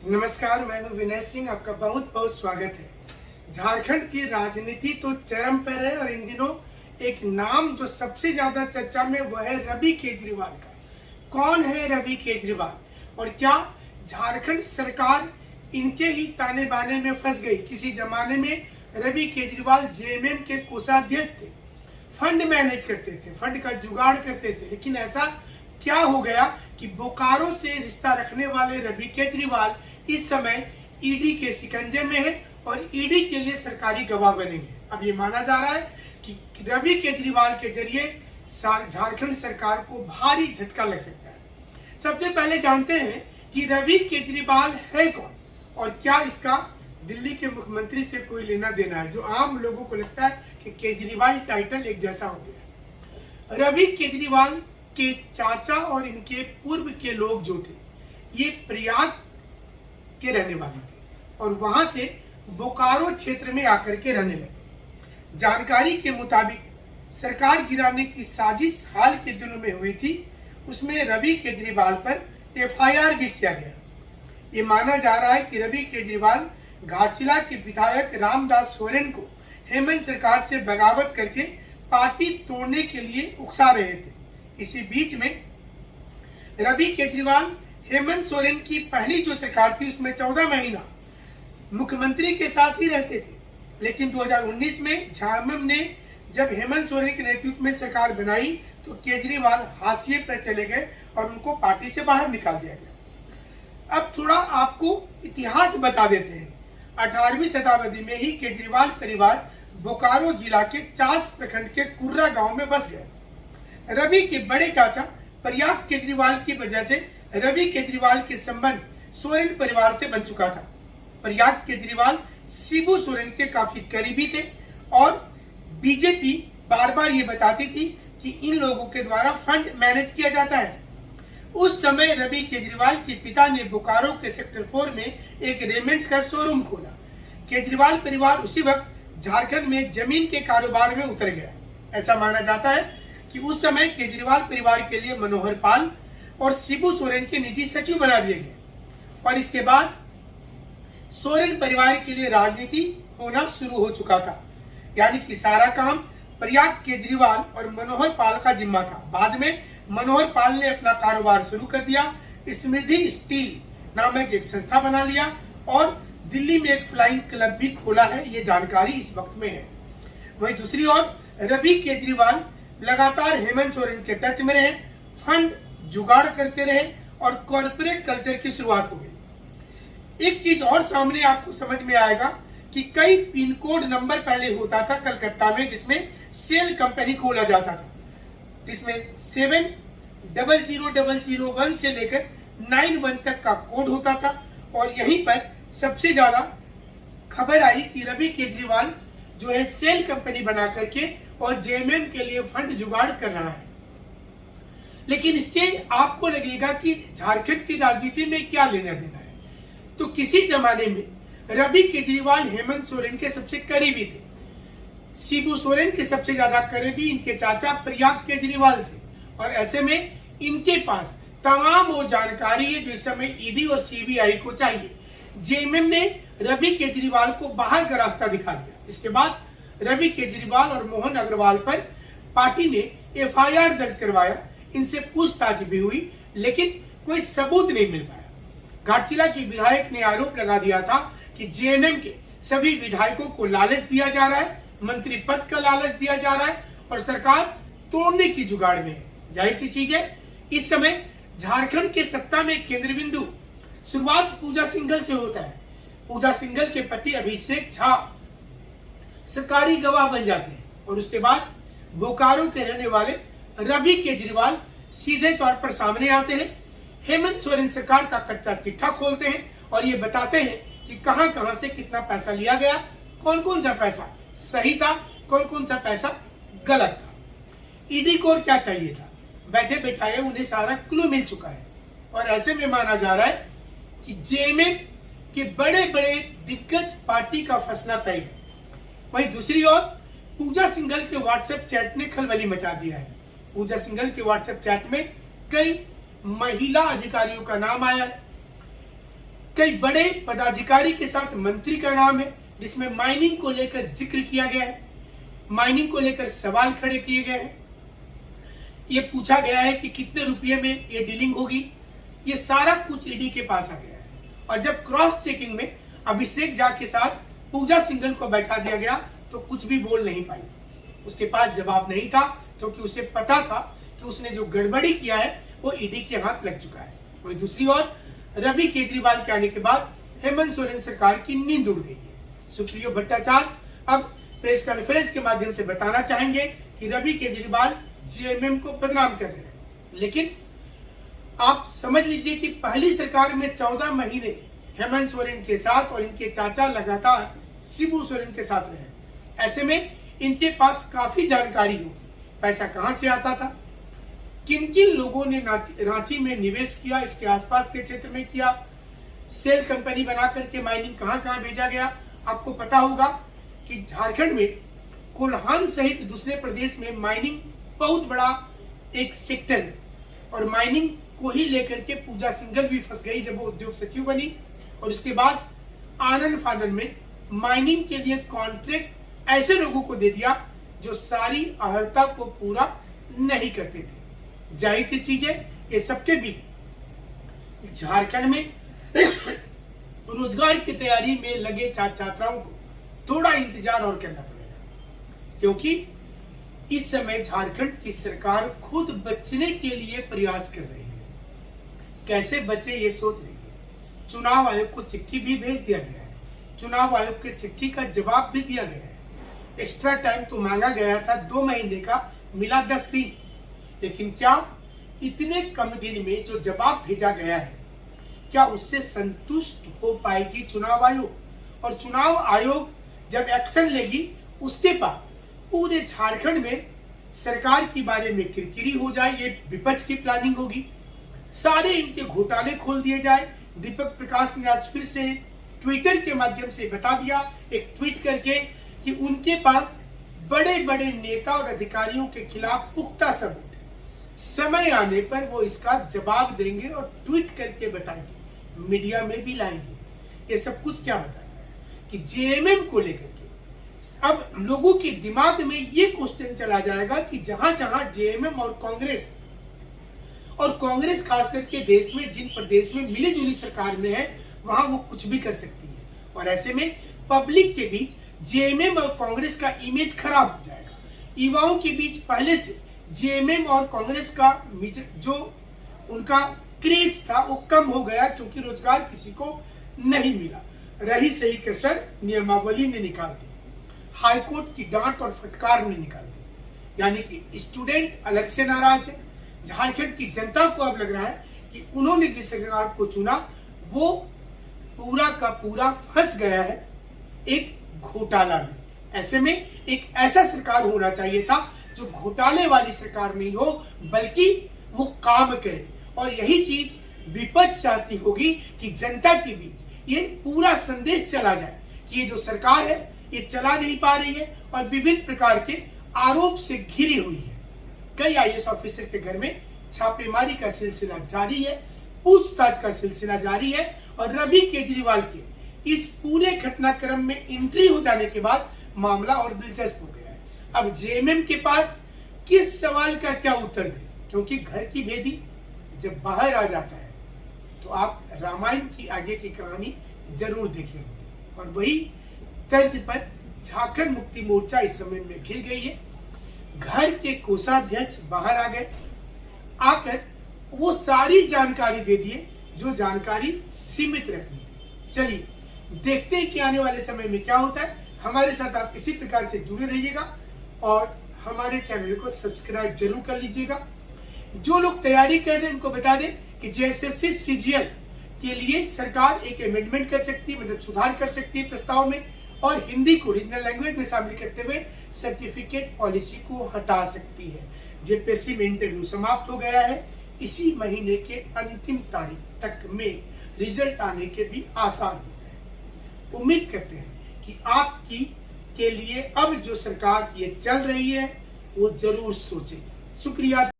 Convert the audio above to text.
नमस्कार, मैं हूं विनय सिंह। आपका बहुत बहुत स्वागत है। झारखंड की राजनीति तो चरम पर है और इन दिनों एक नाम जो सबसे ज्यादा चर्चा में वह है रवि केजरीवाल का। कौन है रवि केजरीवाल और क्या झारखंड सरकार इनके ही ताने बाने में फंस गई? किसी जमाने में रवि केजरीवाल जेएमएम के कोषाध्यक्ष थे, फंड मैनेज करते थे, फंड का जुगाड़ करते थे, लेकिन ऐसा क्या हो गया कि बोकारो से रिश्ता रखने वाले रवि केजरीवाल इस समय ईडी के शिकंजे में है और ईडी के लिए सरकारी गवाह बनेंगे। अब ये माना जा रहा है कि रवि केजरीवाल के जरिए झारखंड सरकार को भारी झटका लग सकता है। सबसे पहले जानते हैं कि रवि केजरीवाल है कौन और क्या इसका दिल्ली के मुख्यमंत्री से कोई लेना देना है। जो आम लोगों को लगता है कि केजरीवाल टाइटल एक जैसा हो गया। रवि केजरीवाल के चाचा और इनके पूर्व के लोग जो थे ये प्रयाग के रहने वाले थे और वहां से बोकारो क्षेत्र में आकर के रहने लगे। जानकारी के मुताबिक सरकार गिराने की साजिश हाल के दिनों में हुई थी, उसमें रवि केजरीवाल पर एफआईआर भी किया गया। ये माना जा रहा है कि रवि केजरीवाल घाटशिला के विधायक रामदास सोरेन को हेमंत सरकार से बगावत करके पार्टी तोड़ने के लिए उकसा रहे थे। इसी बीच में रवि केजरीवाल हेमंत सोरेन की पहली जो सरकार थी उसमें 14 महीना मुख्यमंत्री के साथ ही रहते थे, लेकिन 2019 में झारखंड ने जब हेमंत सोरेन के नेतृत्व में सरकार बनाई तो केजरीवाल हाशिए पर चले गए और उनको पार्टी से बाहर निकाल दिया गया। अब थोड़ा आपको इतिहास बता देते हैं। 18वीं शताब्दी में ही केजरीवाल परिवार बोकारो जिला के चास प्रखंड के कुर्रा गांव में बस गए। रवि के बड़े चाचा प्रयाग केजरीवाल की वजह से रवि केजरीवाल के संबंध सोरेन परिवार से बन चुका था। प्रयाग केजरीवाल शिबू सोरेन के काफी करीबी थे और बीजेपी बार बार ये बताती थी कि इन लोगों के द्वारा फंड मैनेज किया जाता है। उस समय रवि केजरीवाल के पिता ने बोकारो के सेक्टर 4 में एक रेमंड्स का शोरूम खोला। केजरीवाल परिवार उसी वक्त झारखंड में जमीन के कारोबार में उतर गया। ऐसा माना जाता है कि उस समय केजरीवाल परिवार के लिए मनोहर पाल और शिबू सोरेन के निजी सचिव बना दिए गए और इसके बाद सोरेन परिवार के लिए राजनीति होना शुरू हो चुका था। यानी कि सारा काम प्रयाग केजरीवाल और मनोहर पाल का जिम्मा था। बाद में मनोहर पाल ने अपना कारोबार शुरू कर दिया, समृद्धि स्टील नामक एक संस्था बना लिया और दिल्ली में एक फ्लाइंग क्लब भी खोला है। ये जानकारी इस वक्त में है। वहीं दूसरी ओर रवि केजरीवाल लगातार हेमंत सोरेन के टच में रहे, फंड जुगाड़ करते रहे और कॉर्पोरेट कल्चर की शुरुआत हो गई। एक चीज और सामने आपको समझ में आएगा कि कई पिन कोड नंबर पहले होता था कलकत्ता में, जिसमें सेल कंपनी खोला जाता था, जिसमें 700001 से लेकर 91 तक का कोड होता था। और यहीं पर सबसे ज्यादा खबर आई कि रवि केजरीवाल जो है सेल कंपनी बना करके और जेएमएम के लिए फंड जुगाड़ कर रहा है। लेकिन इससे आपको लगेगा कि झारखंड की राजनीति में क्या लेना देना है। तो किसी जमाने में रवि केजरीवाल हेमंत सोरेन के सबसे करीबी थे। शिबू सोरेन के सबसे ज्यादा करीबी इनके चाचा प्रयाग केजरीवाल थे और ऐसे में इनके पास तमाम वो जानकारी है जो इस समय ईडी और सीबीआई को चाहिए। जेएमएम ने रवि केजरीवाल को बाहर का रास्ता दिखा दिया। इसके बाद रवि केजरीवाल और मोहन अग्रवाल पर पार्टी ने एफआईआर दर्ज करवाया, इनसे पूछताछ भी हुई, लेकिन कोई सबूत नहीं मिल पाया। घाटशिला की विधायक ने आरोप लगा दिया था कि जेएमएम के सभी विधायकों को लालच दिया जा रहा है, मंत्री पद का लालच दिया जा रहा है और सरकार तोड़ने की जुगाड़ में है। जाहिर सी चीज है, इस समय झारखंड के सत्ता में केंद्र बिंदु शुरुआत पूजा सिंघल से होता है। पूजा सिंघल के पति अभिषेक झा सरकारी गवाह बन जाते हैं और उसके बाद बोकारो के रहने वाले रवि केजरीवाल सीधे तौर पर सामने आते हैं, हेमंत सोरेन सरकार का कच्चा चिट्ठा खोलते हैं और ये बताते हैं कि कहां कहां से कितना पैसा लिया गया, कौन कौन सा पैसा सही था, कौन कौन सा पैसा गलत था। ईडी को और क्या चाहिए था, बैठे बैठाए उन्हें सारा क्लू मिल चुका है और ऐसे में माना जा रहा है कि जेएमएम के बड़े बड़े दिग्गज पार्टी का फंसना तय है। वहीं दूसरी ओर पूजा सिंघल के व्हाट्सएप चैट ने खलबली मचा दिया है। पूजा सिंघल के व्हाट्सएप चैट में कई महिला अधिकारियों का नाम आया है। कई बड़े पदाधिकारी के साथ मंत्री का नाम है, जिसमें माइनिंग को लेकर जिक्र किया गया है, माइनिंग को लेकर सवाल खड़े किए गए हैं। ये पूछा गया है कि कितने रुपये में ये डीलिंग होगी। ये सारा कुछ ईडी के पास आ गया है। और जब क्रॉस चेकिंग में अभिषेक झा के साथ पूजा सिंघल को बैठा दिया गया तो कुछ भी बोल नहीं पाई। उसके पास जवाब नहीं था, क्योंकि उसे पता था कि उसने जो गड़बड़ी किया है वो ईडी के हाथ लग चुका है। वही दूसरी ओर रवि केजरीवाल के आने के बाद हेमंत सोरेन सरकार की नींद उड़ गई है। सुप्रियो भट्टाचार्य अब प्रेस कॉन्फ्रेंस के माध्यम से बताना चाहेंगे कि रवि केजरीवाल जेएमएम को बदनाम कर रहे हैं। लेकिन आप समझ लीजिए कि पहली सरकार में 14 महीने हेमंत सोरेन के साथ और इनके चाचा लगातार शिबू सोरेन के साथ रहे। ऐसे में इनके पास काफी जानकारी होगी, पैसा कहां से आता था, किन किन लोगों ने रांची में निवेश किया, इसके आसपास के क्षेत्र में किया, सेल कंपनी बना करके माइनिंग कहां कहां भेजा गया। आपको पता होगा कि झारखंड में कोल्हान सहित दूसरे प्रदेश में माइनिंग बहुत बड़ा एक सेक्टर है, और माइनिंग को ही लेकर के पूजा सिंघल भी फंस गई जब वो उद्योग सचिव बनी। और उसके बाद आनंद फानन में माइनिंग के लिए कॉन्ट्रैक्ट ऐसे लोगों को दे दिया जो सारी अर्हता को पूरा नहीं करते थे। जाहिर सी चीज है, ये सबके बीच झारखंड में रोजगार की तैयारी में लगे छात्र छात्राओं को थोड़ा इंतजार और करना पड़ेगा, क्योंकि इस समय झारखंड की सरकार खुद बचने के लिए प्रयास कर रही है। कैसे बचे ये सोच रही है। चुनाव आयोग को चिट्ठी भी भेज दिया गया है, चुनाव आयोग के चिट्ठी का जवाब भी दिया गया है। एक्स्ट्रा टाइम तो मांगा गया था 2 महीने का, मिला 10 दिन। लेकिन क्या इतने कम दिन में जो जवाब भेजा गया है, क्या उससे संतुष्ट हो पाएगी चुनाव आयोग? और चुनाव आयोग जब एक्शन लेगी उसके बाद पूरे झारखंड में सरकार के बारे में किरकिरी हो जाए, ये विपक्ष की प्लानिंग होगी। सारे इनके घोटाले खोल दिए जाए। दीपक प्रकाश ने आज फिर से ट्विटर के माध्यम से बता दिया, एक ट्वीट करके, कि उनके पास बड़े बड़े नेता और अधिकारियों के खिलाफ पुख्ता सबूत है। समय आने पर वो इसका जवाब देंगे और ट्वीट करके बताएंगे, मीडिया में भी लाएंगे। ये सब कुछ क्या बताता है कि जेएमएम को लेकर के अब लोगों के दिमाग में ये क्वेश्चन चला जाएगा कि जहां जहां जेएमएम और कांग्रेस खास करके देश में जिन प्रदेश में मिली जुली सरकार में है, वहां वो कुछ भी कर सकती है। और ऐसे में पब्लिक के बीच जेएमएम और कांग्रेस का इमेज खराब हो जाएगा। युवाओं के बीच पहले से जेएमएम और कांग्रेस का जो उनका क्रेज था वो कम हो गया, क्योंकि रोजगार किसी को नहीं मिला। रही सही कसर नियमावली ने निकाल दी, हाईकोर्ट की डांट और फटकार ने निकाल दी। यानी कि स्टूडेंट अलग से नाराज है। झारखंड की जनता को अब लग रहा है कि उन्होंने जिस सरकार को चुना वो पूरा का पूरा फंस गया है एक घोटाला में। ऐसे में एक ऐसा सरकार होना चाहिए था जो घोटाले वाली सरकार नहीं हो, बल्कि वो काम करे। और यही चीज विपक्ष चाहती होगी कि जनता के बीच ये पूरा संदेश चला जाए कि ये जो सरकार है ये चला नहीं पा रही है और विभिन्न प्रकार के आरोप से घिरी हुई है। कई आईएएस ऑफिसर के घर में छापेमारी का सिलसिला जारी है, पूछताछ का सिलसिला जारी है। और रवि केजरीवाल के इस पूरे घटनाक्रम में एंट्री हो जाने के बाद मामला और दिलचस्प हो गया है। अब जेएमएम के पास किस सवाल का क्या उत्तर दे, क्योंकि घर की भेदी जब बाहर आ जाता है तो आप रामायण की आगे की कहानी जरूर देखे होंगे। और वही तर्ज पर झारखंड मुक्ति मोर्चा इस समय में घिर गई है। घर के कोषाध्यक्ष बाहर आ गए, आकर वो सारी जानकारी दे दिए जो जानकारी सीमित रखनी थी। चलिए देखते हैं कि आने वाले समय में क्या होता है। हमारे साथ आप इसी प्रकार से जुड़े रहिएगा और हमारे चैनल को सब्सक्राइब जरूर कर लीजिएगा। जो लोग तैयारी कर रहे हैं उनको बता दें कि जेएसएससी सीजीएल के लिए सरकार एक अमेंडमेंट कर सकती है, मतलब सुधार कर सकती है प्रस्ताव में, और हिंदी को रीजनल लैंग्वेज में शामिल करते हुए सर्टिफिकेट पॉलिसी को हटा सकती है। जेपीएससी में इंटरव्यू समाप्त हो गया है। इसी महीने के अंतिम तारीख तक में रिजल्ट आने के भी आसार हो गए। उम्मीद करते हैं कि आपकी के लिए अब जो सरकार ये चल रही है वो जरूर सोचेगी। शुक्रिया।